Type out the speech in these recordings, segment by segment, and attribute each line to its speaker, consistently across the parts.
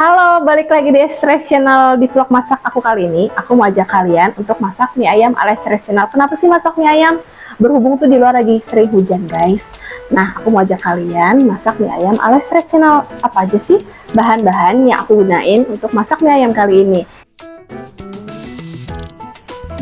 Speaker 1: Halo, balik lagi di Stress Channel. Di vlog masak aku kali ini, aku mau ajak kalian untuk masak mie ayam ala Stress Channel. Kenapa sih masak mie ayam? Berhubung tuh di luar lagi sering hujan, guys. Nah, aku mau ajak kalian masak mie ayam ala Stress Channel. Apa aja sih bahan-bahan yang aku gunain untuk masak mie ayam kali ini?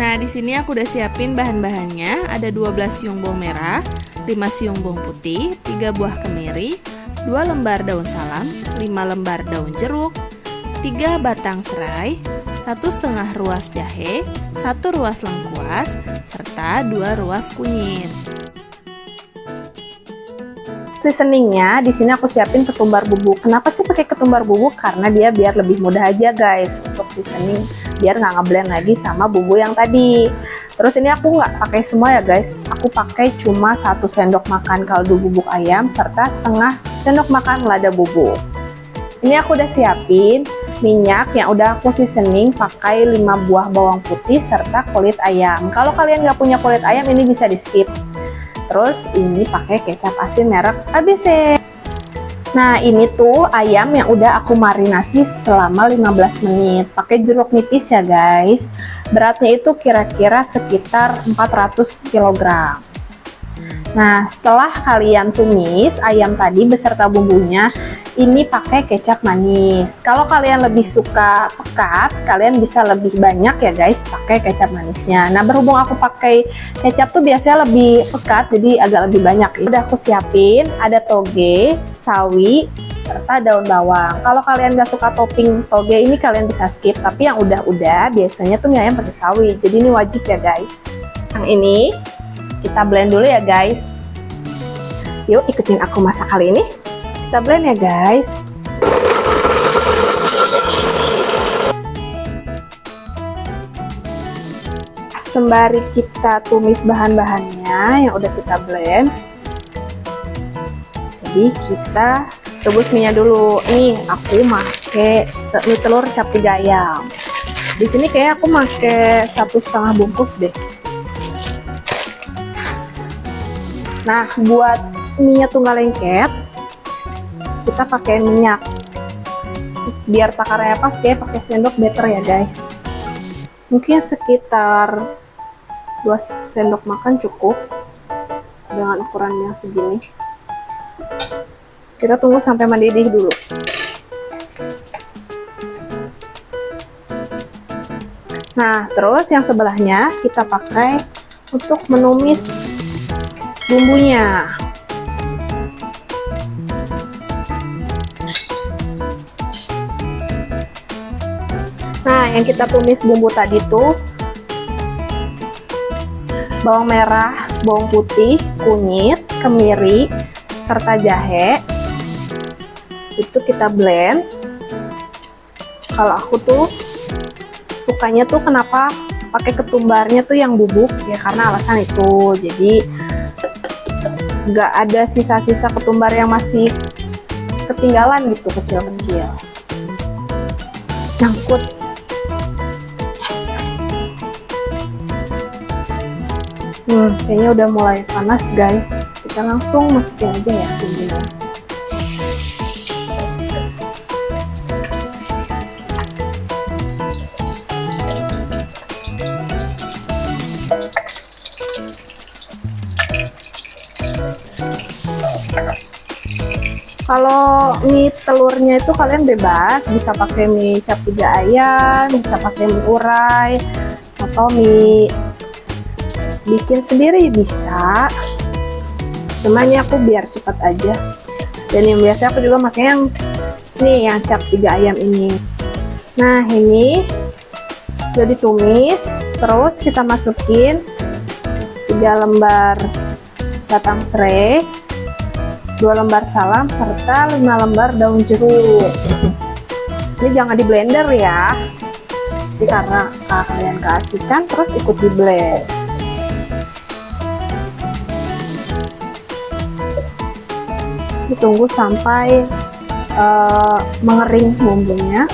Speaker 2: Nah, di sini aku udah siapin bahan-bahannya. Ada 12 siung bawang merah, 5 siung bawang putih, 3 buah kemiri, 2 lembar daun salam, 5 lembar daun jeruk, 3 batang serai, 1,5 ruas jahe, 1 ruas lengkuas, serta 2 ruas kunyit.
Speaker 1: Seasoningnya di sini aku siapin ketumbar bubuk. Kenapa sih pakai ketumbar bubuk? Karena dia biar lebih mudah aja, guys, untuk seasoning, biar nggak ngeblend lagi sama bumbu yang tadi. Terus ini aku nggak pakai semua ya, guys. Aku pakai cuma 1 sendok makan kaldu bubuk ayam serta setengah sendok makan lada bubuk. Ini aku udah siapin minyak yang udah aku seasoning pakai 5 buah bawang putih serta kulit ayam. Kalau kalian nggak punya kulit ayam, ini bisa di skip. Terus ini pakai kecap asin merek ABC. Nah, ini tuh ayam yang udah aku marinasi selama 15 menit. Pakai jeruk nipis ya, guys. Beratnya itu kira-kira sekitar 400 kg. Nah, setelah kalian tumis ayam tadi beserta bumbunya, ini pakai kecap manis. Kalau kalian lebih suka pekat, kalian bisa lebih banyak ya, guys, pakai kecap manisnya. Nah, berhubung aku pakai kecap tuh biasanya lebih pekat, jadi agak lebih banyak. Udah aku siapin, ada toge, sawi, serta daun bawang. Kalau kalian gak suka topping toge ini, kalian bisa skip. Tapi yang udah biasanya tuh mie ayam pakai sawi. Jadi ini wajib ya, guys. Yang ini kita blend dulu ya, guys. Yuk ikutin aku masak kali ini. Kita blend ya, guys. Sembari kita tumis bahan-bahannya yang udah kita blend, jadi kita rebus minyak dulu. Nih aku pakai mie telur cap 3 ayam. Di sini kayak aku pakai 1,5 bungkus deh. Nah, buat minyak tunggal lengket, kita pakai minyak. Biar takarannya pas, kayak pakai sendok better ya, guys. Mungkin sekitar 2 sendok makan cukup dengan ukuran yang segini. Kita tunggu sampai mendidih dulu. Nah, terus yang sebelahnya kita pakai untuk menumis bumbunya. Nah, yang kita tumis bumbu tadi tuh bawang merah, bawang putih, kunyit, kemiri, serta jahe. Itu kita blend. Kalau aku tuh sukanya tuh kenapa pakai ketumbarnya tuh yang bubuk ya, karena alasan itu. Jadi nggak ada sisa-sisa ketumbar yang masih ketinggalan gitu, kecil-kecil nyangkut. Kayaknya udah mulai panas, guys. Kita langsung masukin aja ya bumbunya. Kalau mie telurnya itu kalian bebas, bisa pakai mie cap 3 ayam, bisa pakai mie urai, atau mie bikin sendiri bisa. Cuman ya aku biar cepat aja. Dan yang biasa aku juga pakai yang nih, yang cap 3 ayam ini. Nah, ini sudah ditumis. Terus kita masukin 3 lembar batang serai, 2 lembar salam, serta 5 lembar daun jeruk. Ini jangan di blender ya, jadi karena kalian keasikan terus ikut di blend. Ditunggu sampai mengering bumbunya.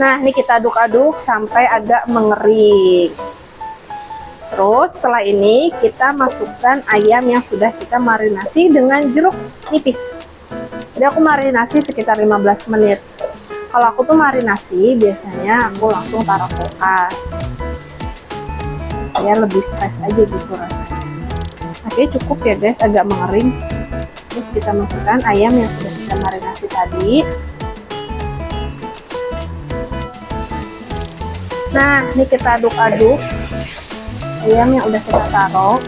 Speaker 1: Nah, ini kita aduk-aduk sampai agak mengering. Terus setelah ini kita masukkan ayam yang sudah kita marinasi dengan jeruk nipis. Jadi aku marinasi sekitar 15 menit. Kalau aku tuh marinasi biasanya aku langsung taruh kulkas. Ya lebih fresh aja gitu rasanya. Oke, cukup ya guys, agak mengering. Terus kita masukkan ayam yang sudah kita marinasi tadi. Nah, ini kita aduk-aduk ayam yang udah kita taruh.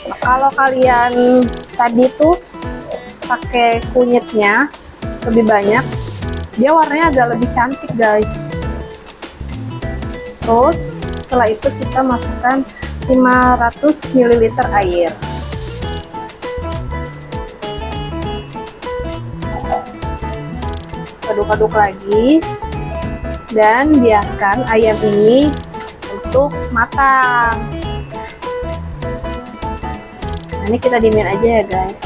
Speaker 1: Nah, kalau kalian tadi tuh pakai kunyitnya lebih banyak, dia warnanya agak lebih cantik guys. Terus setelah itu kita masukkan 500 ml air. Aduk-aduk lagi dan biarkan ayam ini untuk matang. Nah, ini kita diemin aja ya guys.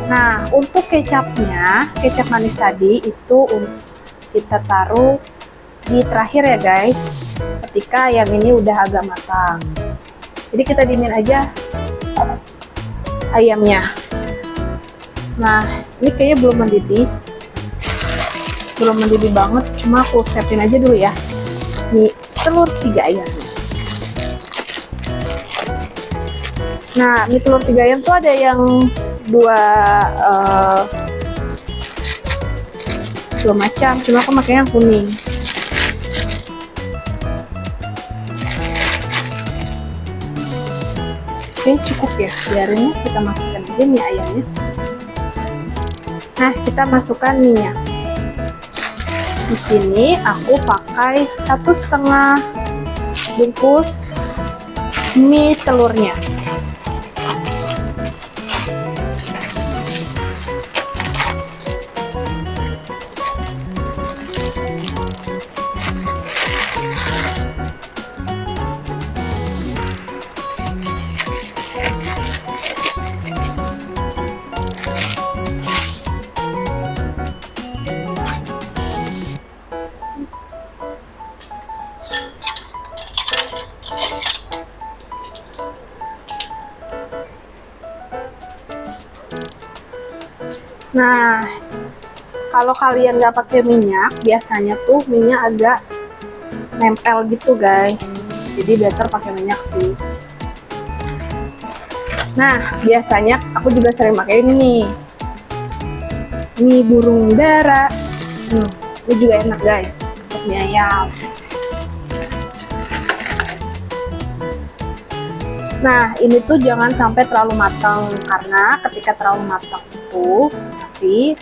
Speaker 1: Nah, untuk kecapnya, kecap manis tadi itu kita taruh di terakhir ya guys, ketika ayam ini udah agak matang. Jadi kita diemin aja ayamnya. Nah, ini kayaknya belum mendidih banget, cuma aku siapin aja dulu ya. Ini telur 3 ayam. Nah, ini telur 3 ayam tuh ada yang dua macam, cuma aku pakai yang kuning. Oke, cukup ya, biarin kita masukkan aja mie ayamnya. Nah, kita masukkan minyak. Di sini aku pakai 1,5 bungkus mie telurnya. Nah, kalau kalian nggak pakai minyak, biasanya tuh minyak agak nempel gitu guys. Jadi better pakai minyak sih. Nah, biasanya aku juga sering pakai ini nih, mie burung dara. Ini juga enak guys, untuk mie ayam. Nah, ini tuh jangan sampai terlalu matang, karena ketika terlalu matang itu nanti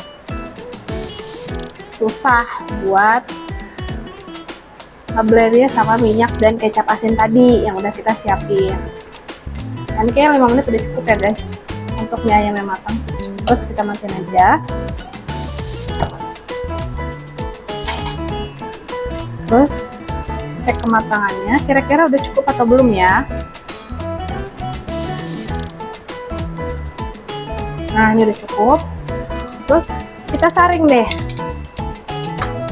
Speaker 1: susah buat ngeblendnya sama minyak dan kecap asin tadi yang udah kita siapin. Nanti kayaknya 5 menit udah cukup ya guys untuk mie ayam yang matang. Terus kita matiin aja. Terus cek kematangannya, kira-kira udah cukup atau belum ya. Nah, ini udah cukup. Terus kita saring deh.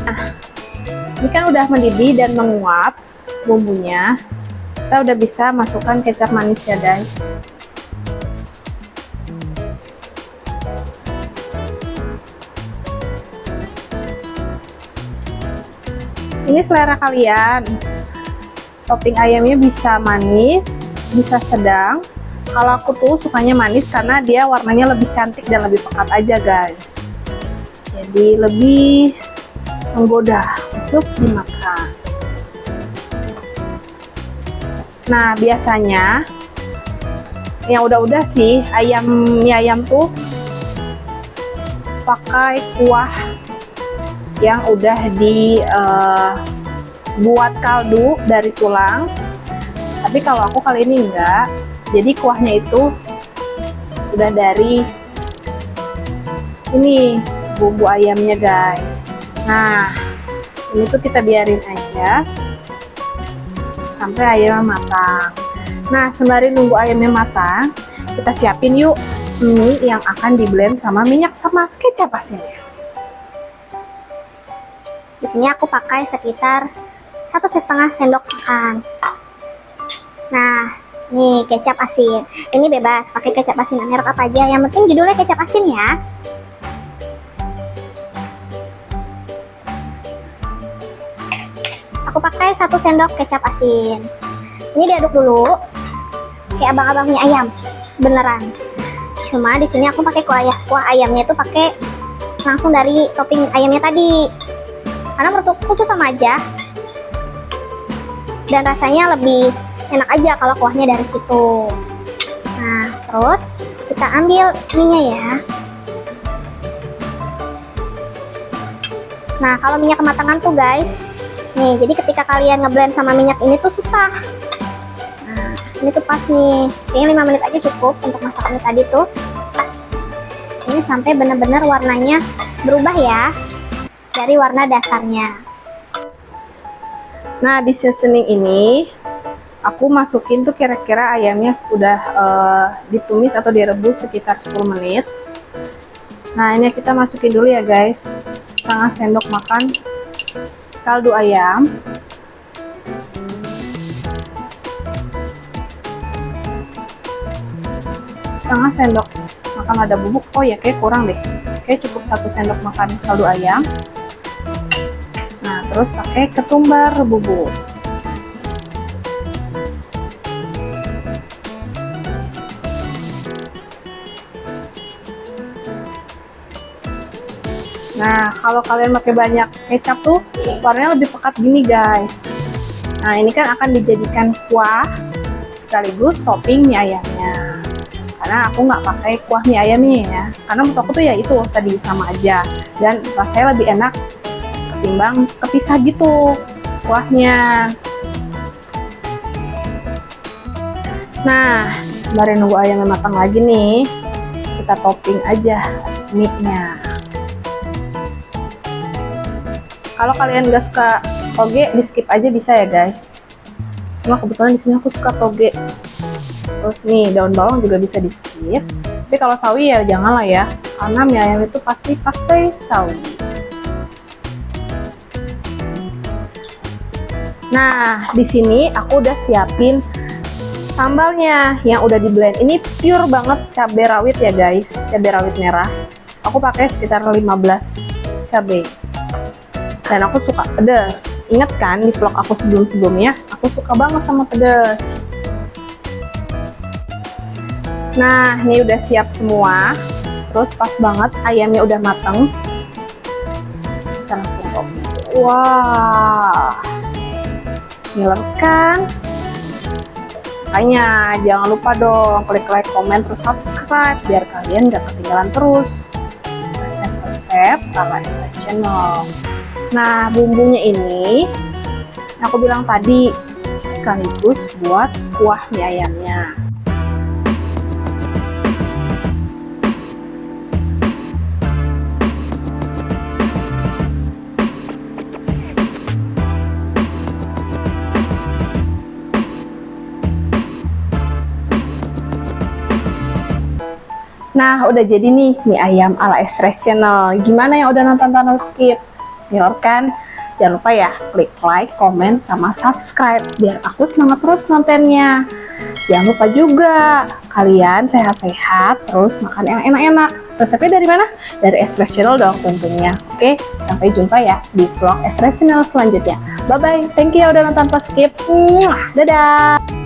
Speaker 1: Nah, ini kan udah mendidih dan menguap bumbunya. Kita udah bisa masukkan kecap manis ya guys. Ini selera kalian. Topping ayamnya bisa manis, bisa sedang. Kalau aku tuh sukanya manis karena dia warnanya lebih cantik dan lebih pekat aja guys. Jadi lebih menggoda untuk dimakan. Nah, biasanya yang udah-udah sih mie ayam tuh pakai kuah yang udah dibuat kaldu dari tulang. Tapi kalau aku kali ini enggak. Jadi kuahnya itu udah dari ini bumbu ayamnya guys. Nah, ini tuh kita biarin aja sampai ayamnya matang. Nah, sembari nunggu ayamnya matang, kita siapin yuk mie yang akan di blend sama minyak sama kecap asinnya.
Speaker 3: Di sini aku pakai sekitar 1,5 sendok makan. Nah, nih kecap asin. Ini bebas pakai kecap asin merek apa aja. Yang penting judulnya kecap asin ya. Aku pakai 1 sendok kecap asin. Ini diaduk dulu. Kayak abang-abang mie ayam, beneran. Cuma di sini aku pakai kuah ayamnya itu pakai langsung dari topping ayamnya tadi. Karena menurutku tuh sama aja. Dan rasanya lebih enak aja kalau kuahnya dari situ. Nah, terus kita ambil mie-nya ya. Nah, kalau minyak kematangan tuh guys, nih, jadi ketika kalian ngeblend sama minyak ini tuh susah. Nah, ini tuh pas nih. Kayaknya 5 menit aja cukup untuk masak mie tadi tuh. Ini sampai benar-benar warnanya berubah ya dari warna dasarnya.
Speaker 1: Nah, di seasoning ini aku masukin tuh kira-kira ayamnya sudah ditumis atau direbus sekitar 10 menit. Nah, ini kita masukin dulu ya guys, setengah sendok makan kaldu ayam. Setengah sendok makan lada bubuk. Oh ya, kayak kurang deh. Kayak cukup 1 sendok makan kaldu ayam. Nah, terus pakai ketumbar bubuk. Nah, kalau kalian pakai banyak kecap tuh warnanya lebih pekat gini guys. Nah, ini kan akan dijadikan kuah sekaligus topping mie ayamnya. Karena aku nggak pakai kuah mie ayamnya ya. Karena menurut aku tuh ya itu tadi sama aja. Dan rasanya lebih enak ketimbang kepisah gitu kuahnya. Nah, sembari nunggu ayamnya matang lagi nih, kita topping aja mie-nya. Kalau kalian nggak suka toge, di skip aja bisa ya guys. Cuma kebetulan di sini aku suka toge. Terus nih daun bawang juga bisa di skip. Tapi kalau sawi ya janganlah ya, karena mie ayam itu pasti pakai sawi. Nah, di sini aku udah siapin sambalnya yang udah di blend. Ini pure banget cabai rawit ya guys, cabai rawit merah. Aku pakai sekitar 15 cabai. Dan aku suka pedas. Ingat kan di vlog aku sebelum-sebelumnya, aku suka banget sama pedas. Nah, ini udah siap semua. Terus pas banget ayamnya udah mateng. Kita langsung topping. Wah, ngiler kan? Makanya jangan lupa dong klik like, komen, terus subscribe biar kalian gak ketinggalan terus resep-resep ala Estres Channel. Nah, bumbunya ini aku bilang tadi sekaligus buat kuah mie ayamnya. Nah, udah jadi nih mie ayam ala Estres Channel. Gimana yang udah nonton tanpa skip? Kan? Jangan lupa ya, klik like, komen, sama subscribe biar aku semangat terus nontonnya. Jangan lupa juga kalian sehat-sehat, terus makan yang enak-enak. Resepnya dari mana? Dari Estres Channel dong tentunya. Oke, sampai jumpa ya di vlog Estres Channel selanjutnya. Bye-bye, thank you udah nonton pas skip. Dadah!